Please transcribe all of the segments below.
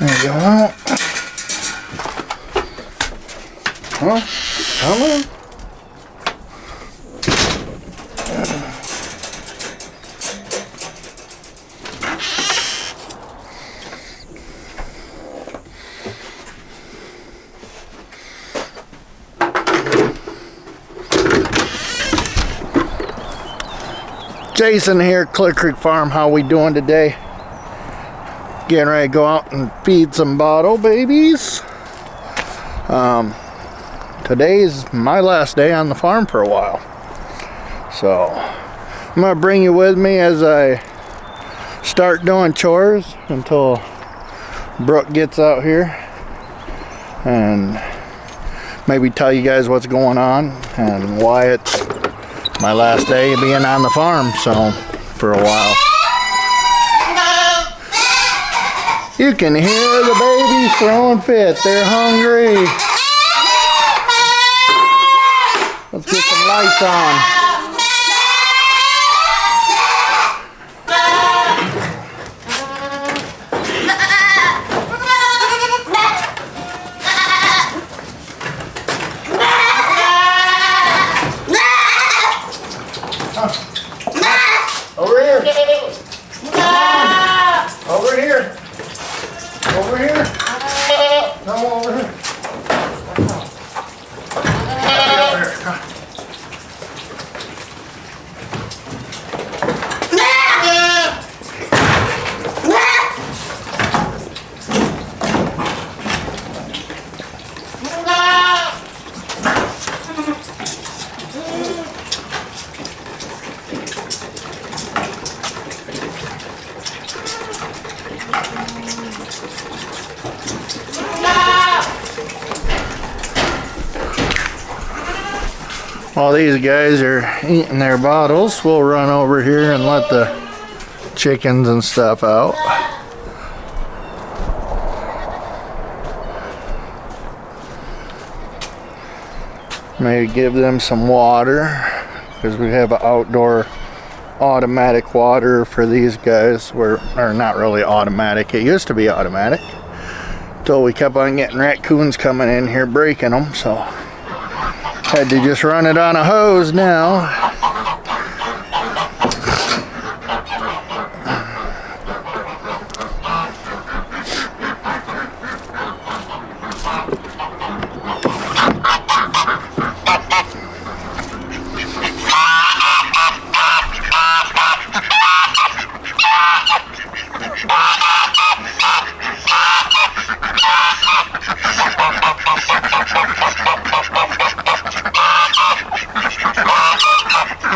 There you go. Huh? Come on. Jason here, Clear Creek Farm. How we doing today? Getting ready to go out and feed some bottle babies. Today's my last day on the farm for a while, so I'm gonna bring you with me as I start doing chores until Brooke gets out here, and maybe tell you guys what's going on and why it's my last day being on the farm, so for a while. You can hear the babies throwing fit. They're hungry. Let's get some lights on. Over here. Over here. Over here. Come over here. Over here. Come. While these guys are eating their bottles, we'll run over here and let the chickens and stuff out. Maybe give them some water, because we have an outdoor automatic water for these guys. Or not really automatic, it used to be automatic, until we kept on getting raccoons coming in here breaking them, so had to just run it on a hose now.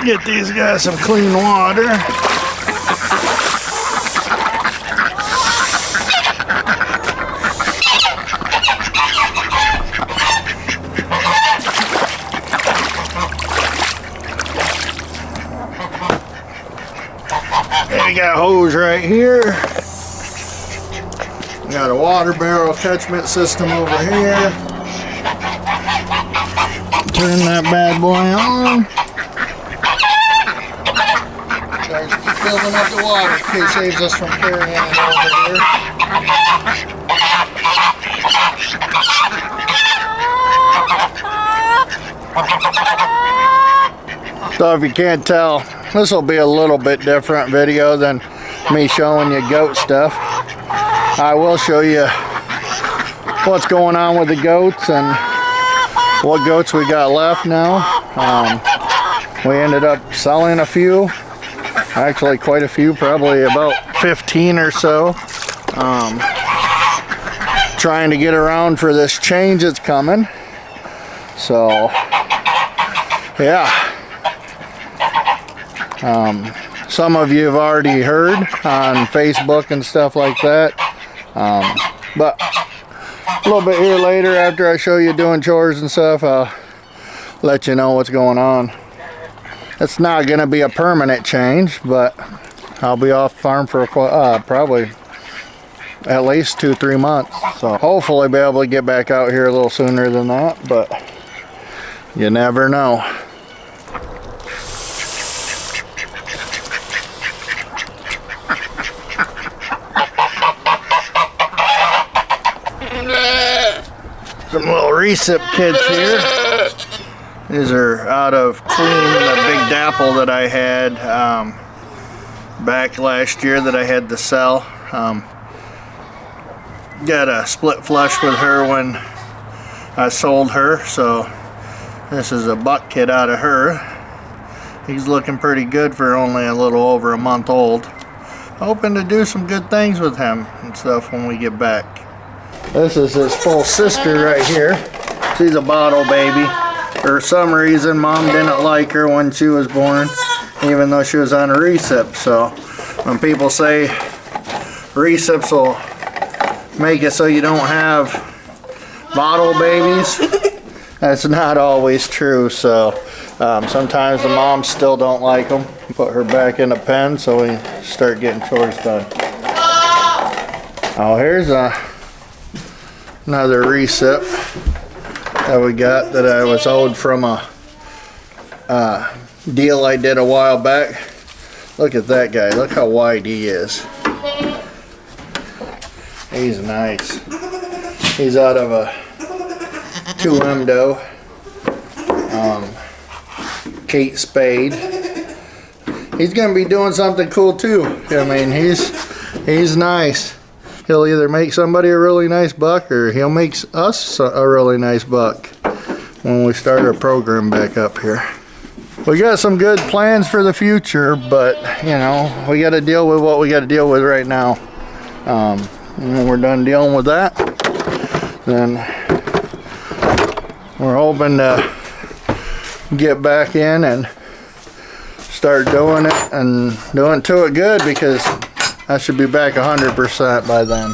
Get these guys some clean water. We got a hose right here. We got a water barrel catchment system over here. Turn that bad boy on. Filling up the water, okay, saves us from carrying it over here. So if you can't tell, this will be a little bit different video than me showing you goat stuff. I will show you what's going on with the goats and what goats we got left now. We ended up selling a few. Actually quite a few, probably about 15 or so. Trying to get around for this change that's coming. So yeah. Some of you have already heard on Facebook and stuff like that. But a little bit here later, after I show you doing chores and stuff, I'll let you know what's going on. It's not going to be a permanent change, but I'll be off farm for probably at least 2-3 months. So hopefully be able to get back out here a little sooner than that, but you never know. Some little recip kits here. These are out of Clean, the big dapple that I had back last year that I had to sell. Got a split flush with her when I sold her, so this is a buck kit out of her. He's looking pretty good for only a little over a month old. Hoping to do some good things with him and stuff when we get back. This is his full sister right here. She's a bottle baby. For some reason, Mom didn't like her when she was born, even though she was on a recip. So when people say recips will make it so you don't have bottle babies, that's not always true. So sometimes the moms still don't like them. Put her back in the pen so we start getting chores done. Oh, here's another recip that we got that I was owed from a deal I did a while back. Look at that guy. Look how wide he is. He's nice. He's out of a 2M doe. Kate Spade. He's gonna be doing something cool too. I mean, he's nice. He'll either make somebody a really nice buck or he'll make us a really nice buck when we start our program back up here. We got some good plans for the future, but you know, we got to deal with what we got to deal with right now. When we're done dealing with that, then we're hoping to get back in and start doing it and doing to it good, because I should be back 100% by then.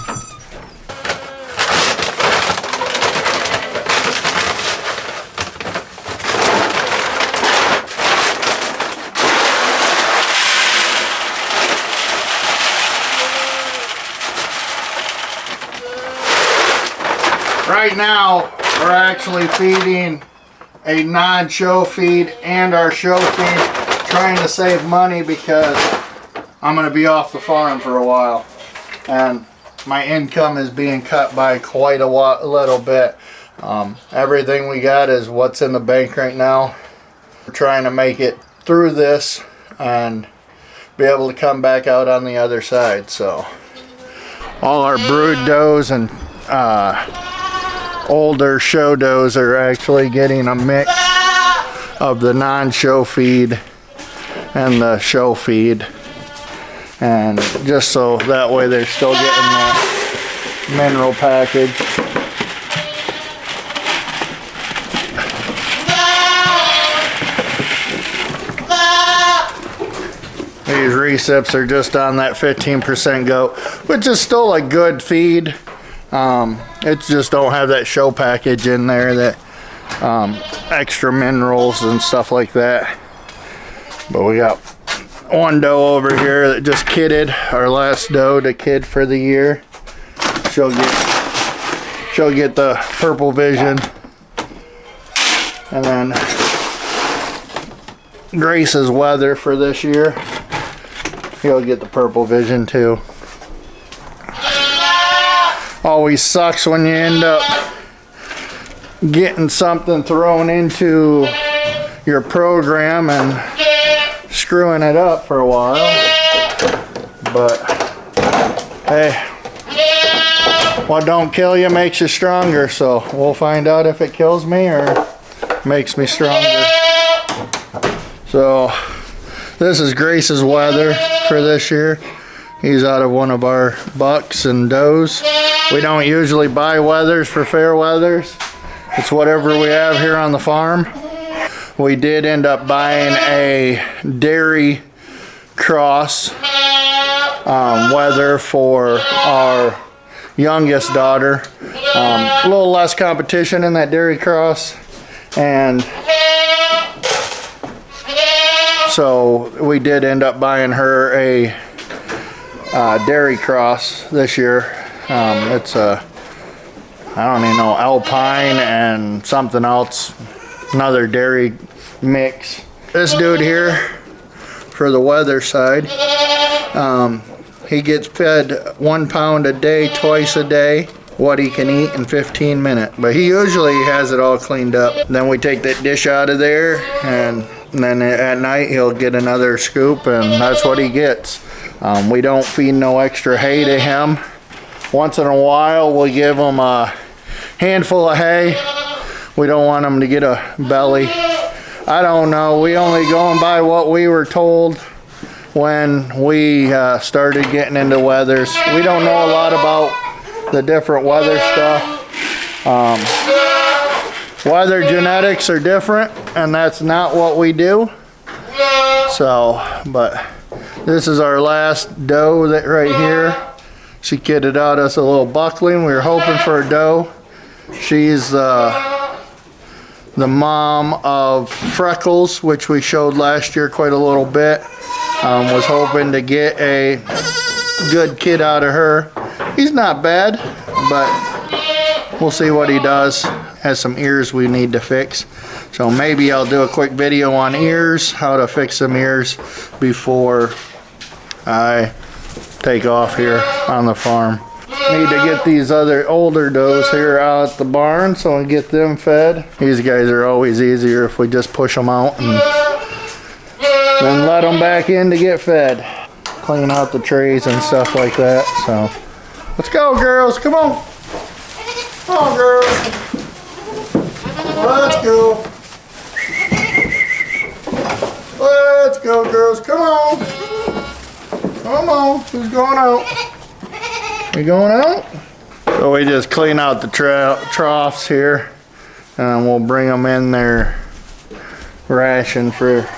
Right now, we're actually feeding a non-show feed and our show feed, trying to save money because I'm going to be off the farm for a while, and my income is being cut by quite a little bit. Everything we got is what's in the bank right now. We're trying to make it through this and be able to come back out on the other side. So all our brood does and older show does are actually getting a mix of the non-show feed and the show feed, and just so that way they're still getting the mineral package. These recips are just on that 15% goat, which is still a good feed. It just don't have that show package in there, that extra minerals and stuff like that. But we got one doe over here that just kidded, our last doe to kid for the year. She'll get the purple vision, and then Grace's weather for this year, he'll get the purple vision too. Always sucks when you end up getting something thrown into your program and screwing it up for a while. But hey, what don't kill you makes you stronger, so we'll find out if it kills me or makes me stronger. So this is Grace's weather for this year. He's out of one of our bucks and does. We don't usually buy weathers for fair weathers. It's whatever we have here on the farm. We did end up buying a dairy cross weather for our youngest daughter. A little less competition in that dairy cross, and so we did end up buying her a dairy cross this year. It's a, I don't even know, Alpine and something else, another dairy mix. This dude here, for the weather side, he gets fed 1 pound a day, twice a day. what he can eat in 15 minutes. But he usually has it all cleaned up. Then we take that dish out of there, and then at night he'll get another scoop, and that's what he gets. We don't feed no extra hay to him. Once in a while we'll give him a handful of hay. We don't want him to get a belly. I don't know, we only going by what we were told when we started getting into weathers. We don't know a lot about the different weather stuff. Weather genetics are different, and that's not what we do. So, but this is our last doe that right here. She kitted out us a little buckling. We were hoping for a doe. She's the mom of Freckles, which we showed last year quite a little bit. Was hoping to get a good kid out of her. He's not bad, but we'll see what he does. Has some ears we need to fix. So maybe I'll do a quick video on ears, how to fix some ears before I take off here on the farm. Need to get these other older does here out at the barn so I can get them fed. These guys are always easier if we just push them out and then let them back in to get fed. Clean out the trays and stuff like that. So let's go, girls, come on. Come on, girls. Let's go. Let's go, girls, come on. Come on, who's going out? We going out? So we just clean out the troughs here, and we'll bring them in their ration for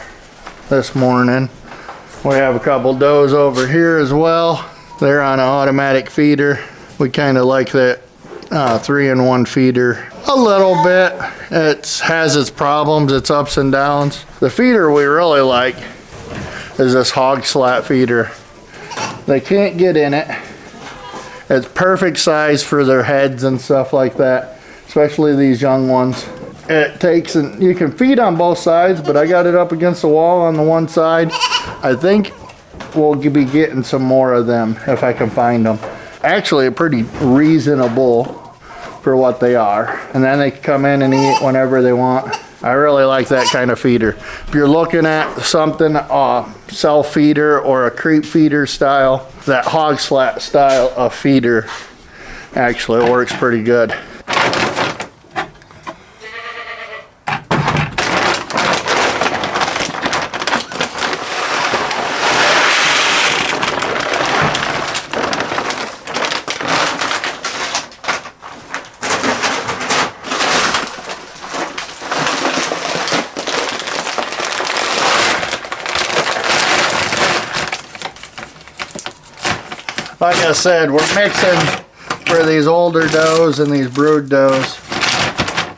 this morning. We have a couple does over here as well. They're on an automatic feeder. We kind of like that 3-in-1 feeder a little bit. It has its problems, its ups and downs. The feeder we really like is this hog slat feeder. They can't get in it. It's perfect size for their heads and stuff like that, especially these young ones. It takes, and you can feed on both sides, but I got it up against the wall on the one side. I think we'll be getting some more of them if I can find them. Actually, pretty reasonable for what they are. And then they can come in and eat whenever they want. I really like that kind of feeder. If you're looking at something, self feeder or a creep feeder style, that hog slat style of feeder actually works pretty good. Like I said, we're mixing for these older does and these brood does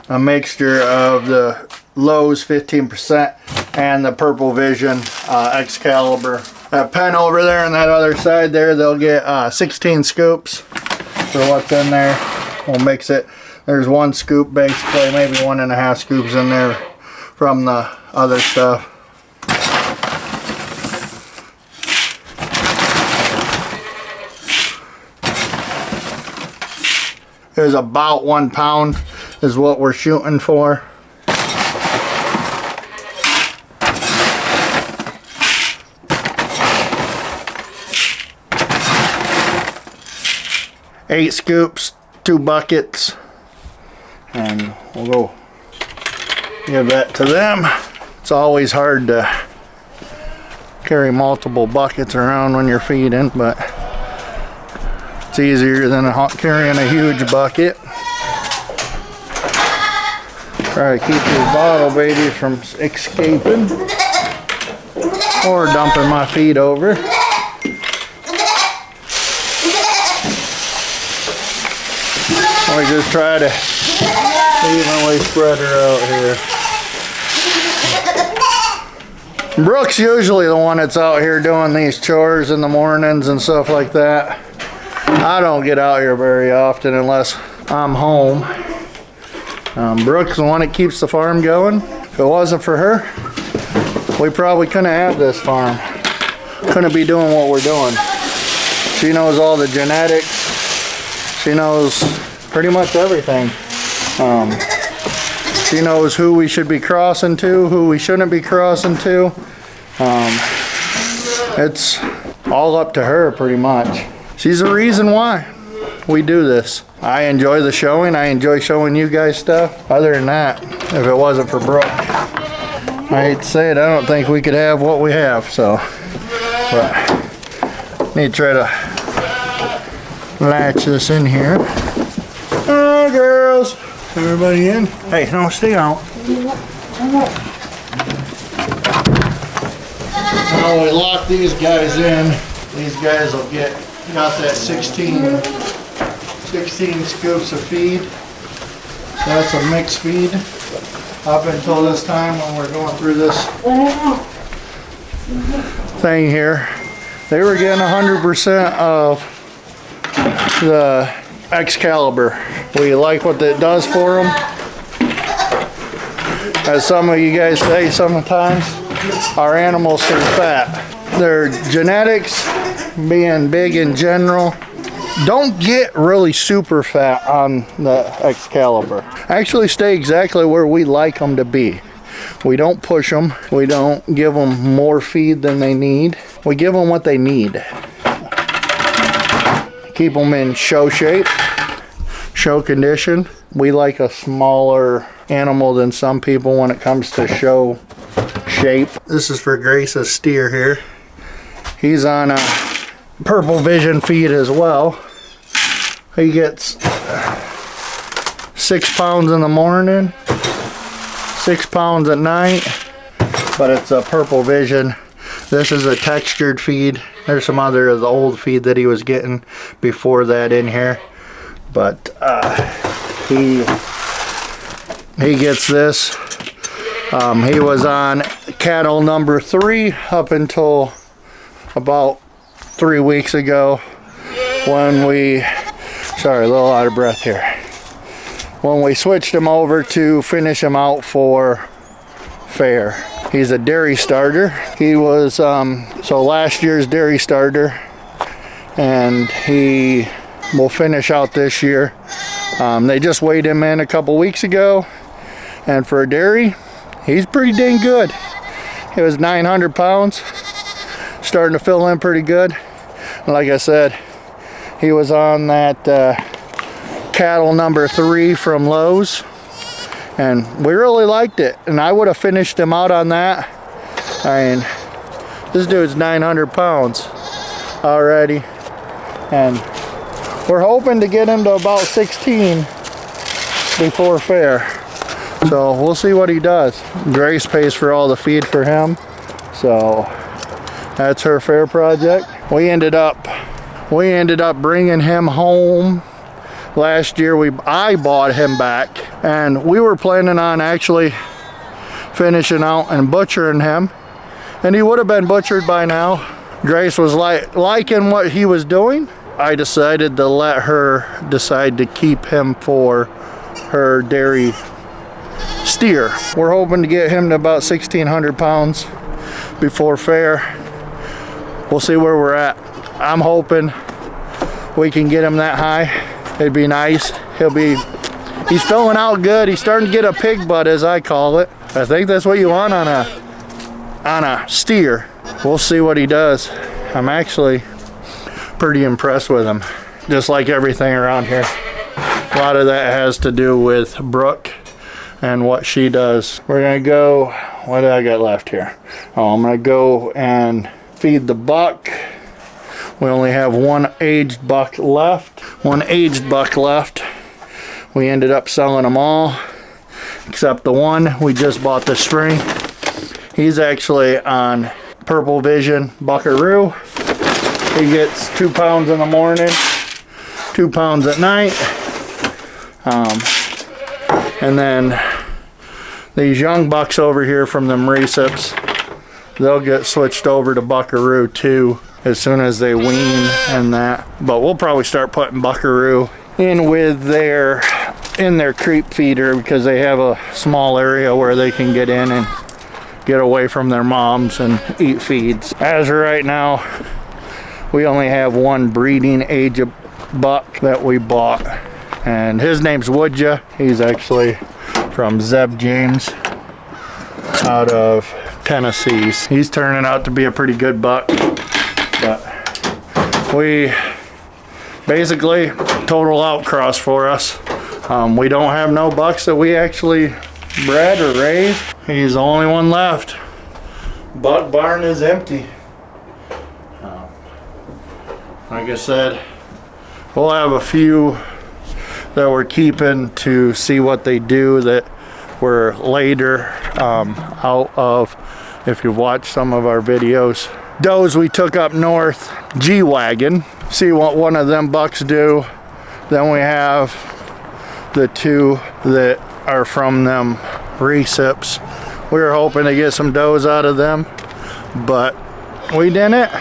a mixture of the Lowe's 15% and the Purple Vision Excalibur. That pen over there on that other side there, they'll get 16 scoops for what's in there. We'll mix it. There's 1 scoop basically, maybe 1.5 scoops in there from the other stuff. There's about 1 pound is what we're shooting for. Eight scoops, 2 buckets, and we'll go give that to them. It's always hard to carry multiple buckets around when you're feeding, but it's easier than carrying a huge bucket. Try to keep these bottle babies from escaping or dumping my feed over. We just try to evenly spread her out here. Brooke's usually the one that's out here doing these chores in the mornings and stuff like that. I don't get out here very often unless I'm home. Brooke's the one that keeps the farm going. If it wasn't for her, we probably couldn't have this farm. Couldn't be doing what we're doing. She knows all the genetics. She knows pretty much everything. She knows who we should be crossing to, who we shouldn't be crossing to. It's all up to her pretty much. She's the reason why we do this. I enjoy the showing. I enjoy showing you guys stuff. Other than that, if it wasn't for Brooke, I hate to say it, I don't think we could have what we have. So, but need to try to latch this in here. Oh, girls, everybody in? Hey, no, stay out. Now we lock these guys in. These guys will got that 16 scoops of feed. That's a mixed feed. Up until this time when we're going through this thing here, they were getting 100% of the Excalibur. We like what it does for them. As some of you guys say sometimes, our animals are fat. Their genetics, being big in general, don't get really super fat on the Excalibur. Actually stay exactly where we like them to be. We don't push them. We don't give them more feed than they need. We give them what they need. Keep them in show shape, show condition. We like a smaller animal than some people when it comes to show shape. This is for Grace's steer here. He's on a Purple Vision feed as well. He gets 6 pounds in the morning, 6 pounds at night, but it's a Purple Vision. This is a textured feed. There's some other of the old feed that he was getting before that in here, but he gets this. He was on cattle number 3 up until about 3 weeks ago when we, sorry, a little out of breath here, when we switched him over to finish him out for fair. He's a dairy starter. He was so last year's dairy starter, and he will finish out this year. They just weighed him in a couple weeks ago, and for a dairy, he's pretty dang good. He was 900 pounds, starting to fill in pretty good. Like I said, he was on that cattle number 3 from Lowe's, and we really liked it, and I would have finished him out on that. I mean, this dude's 900 pounds already, and we're hoping to get him to about 16 before fair. So we'll see what he does. Grace pays for all the feed for him, so that's her fair project. We ended up bringing him home last year. I bought him back, and we were planning on actually finishing out and butchering him, and he would have been butchered by now. Grace was liking what he was doing. I decided to let her decide to keep him for her dairy steer. We're hoping to get him to about 1,600 pounds before fair. We'll see where we're at. I'm hoping we can get him that high. It'd be nice. He's filling out good. He's starting to get a pig butt, as I call it. I think that's what you want on a steer. We'll see what he does. I'm actually pretty impressed with him, just like everything around here. A lot of that has to do with Brooke and what she does. We're gonna go, what do I got left here? Oh, I'm gonna go and feed the buck. We only have one aged buck left. We ended up selling them all, except the one we just bought this spring. He's actually on Purple Vision Buckaroo. He gets 2 pounds in the morning, 2 pounds at night. And then these young bucks over here from them recips, they'll get switched over to Buckaroo too as soon as they wean and that. But we'll probably start putting Buckaroo in with their creep feeder, because they have a small area where they can get in and get away from their moms and eat feeds. As of right now, we only have one breeding age of buck that we bought. and his name's Woodja. He's actually from Zeb James out of Tennessee. He's turning out to be a pretty good buck, but we basically total outcross for us. We don't have no bucks that we actually bred or raised. He's the only one left. Buck barn is empty. Like I said, we'll have a few that we're keeping to see what they do that we're later out of, if you've watched some of our videos. Does we took up north, G-Wagon, see what one of them bucks do. Then we have the two that are from them recips. We were hoping to get some does out of them, but we didn't.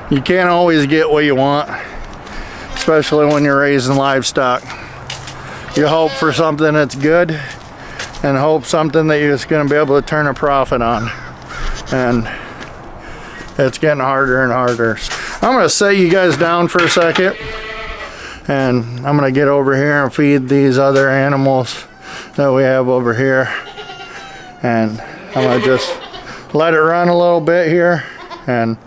You can't always get what you want, especially when you're raising livestock. You hope for something that's good and hope something that you're just going to be able to turn a profit on. And it's getting harder and harder. I'm going to set you guys down for a second, and I'm going to get over here and feed these other animals that we have over here. And I'm going to just let it run a little bit here and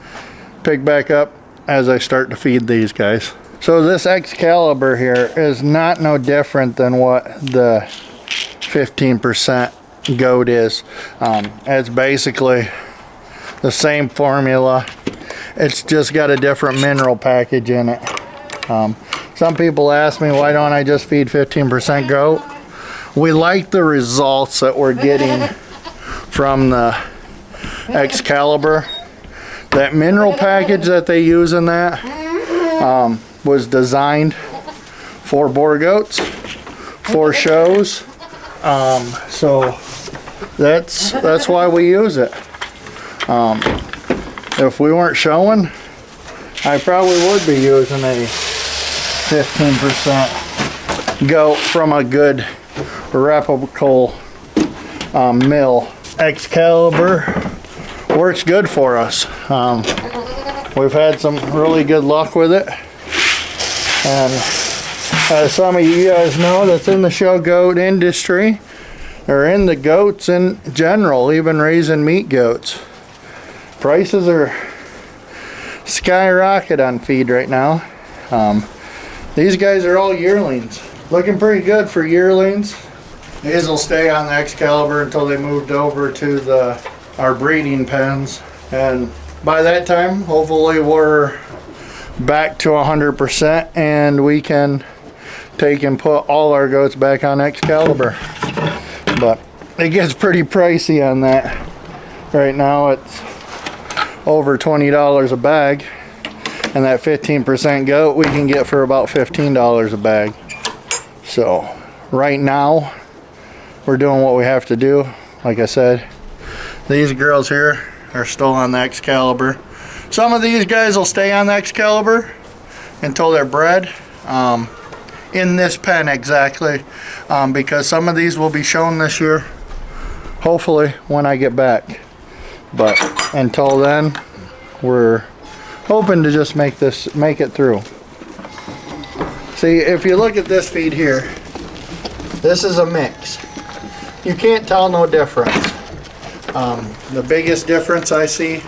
pick back up as I start to feed these guys. So this Excalibur here is not no different than what the 15% goat is. It's basically the same formula. It's just got a different mineral package in it. Some people ask me, why don't I just feed 15% goat? We like the results that we're getting from the Excalibur. That mineral package that they use in that was designed for boar goats, for shows. So that's why we use it. If we weren't showing, I probably would be using a 15% goat from a good reputable mill. Excalibur works good for us. We've had some really good luck with it, and as some of you guys know that's in the show goat industry, or in the goats in general, even raising meat goats, prices are skyrocket on feed right now. These guys are all yearlings, looking pretty good for yearlings. These will stay on the Excalibur until they moved over to our breeding pens, and by that time hopefully we're back to 100% and we can take and put all our goats back on Excalibur. But it gets pretty pricey on that. Right now it's over $20 a bag, and that 15% goat we can get for about $15 a bag. So right now we're doing what we have to do. Like I said, these girls here are still on the Excalibur. Some of these guys will stay on the Excalibur until they're bred. In this pen exactly, because some of these will be shown this year, hopefully when I get back. But until then, we're hoping to just make it through. See, if you look at this feed here, this is a mix. You can't tell no difference. The biggest difference I see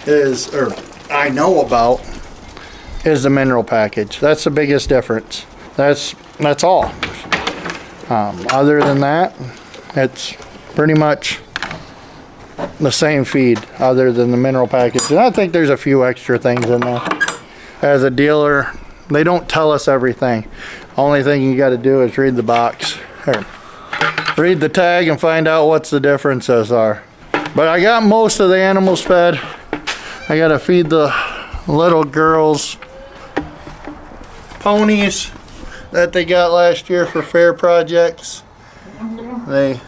is, or I know about, is the mineral package. That's the biggest difference. That's all. Other than that, it's pretty much the same feed other than the mineral package. And I think there's a few extra things in there. As a dealer, they don't tell us everything. Only thing you got to do is read the box, or read the tag and find out what's the differences are. But I got most of the animals fed. I got to feed the little girls ponies that they got last year for fair projects. They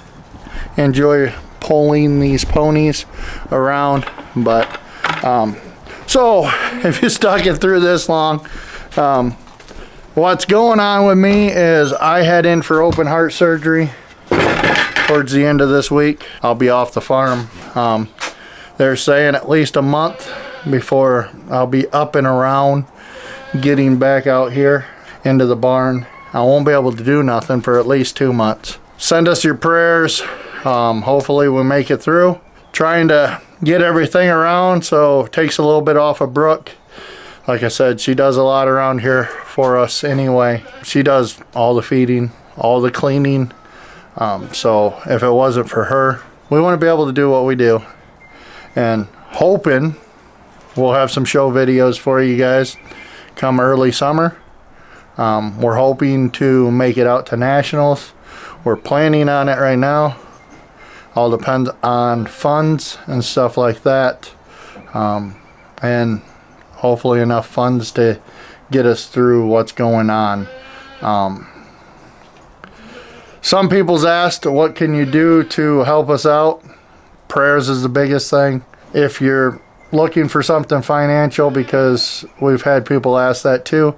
enjoy pulling these ponies around. But so if you stuck it through this long, what's going on with me is I head in for open heart surgery towards the end of this week. I'll be off the farm. They're saying at least a month before I'll be up and around getting back out here into the barn. I won't be able to do nothing for at least 2 months. Send us your prayers. Hopefully we'll make it through. Trying to get everything around, so it takes a little bit off of Brooke. Like I said, she does a lot around here for us anyway. She does all the feeding, all the cleaning. So if it wasn't for her, we want to be able to do what we do. And hoping we'll have some show videos for you guys come early summer. We're hoping to make it out to nationals. We're planning on it right now. All depends on funds and stuff like that. And hopefully enough funds to get us through what's going on. Some people's asked, what can you do to help us out? Prayers is the biggest thing. If you're looking for something financial, because we've had people ask that too,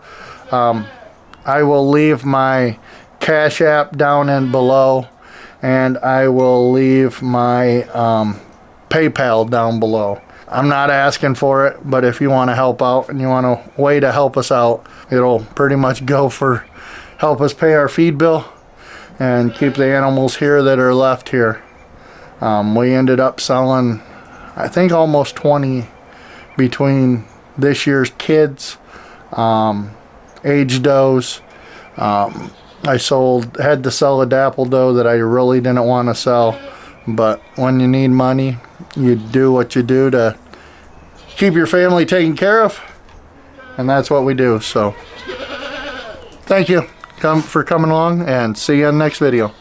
I will leave my Cash App down in below, and I will leave my PayPal down below. I'm not asking for it, but if you want to help out and you want a way to help us out, it'll pretty much go for help us pay our feed bill and keep the animals here that are left here. We ended up selling, I think, almost 20 between this year's kids, age does. I had to sell a dapple doe that I really didn't want to sell, but when you need money, you do what you do to keep your family taken care of, and that's what we do. So thank you for coming along, and see you in the next video.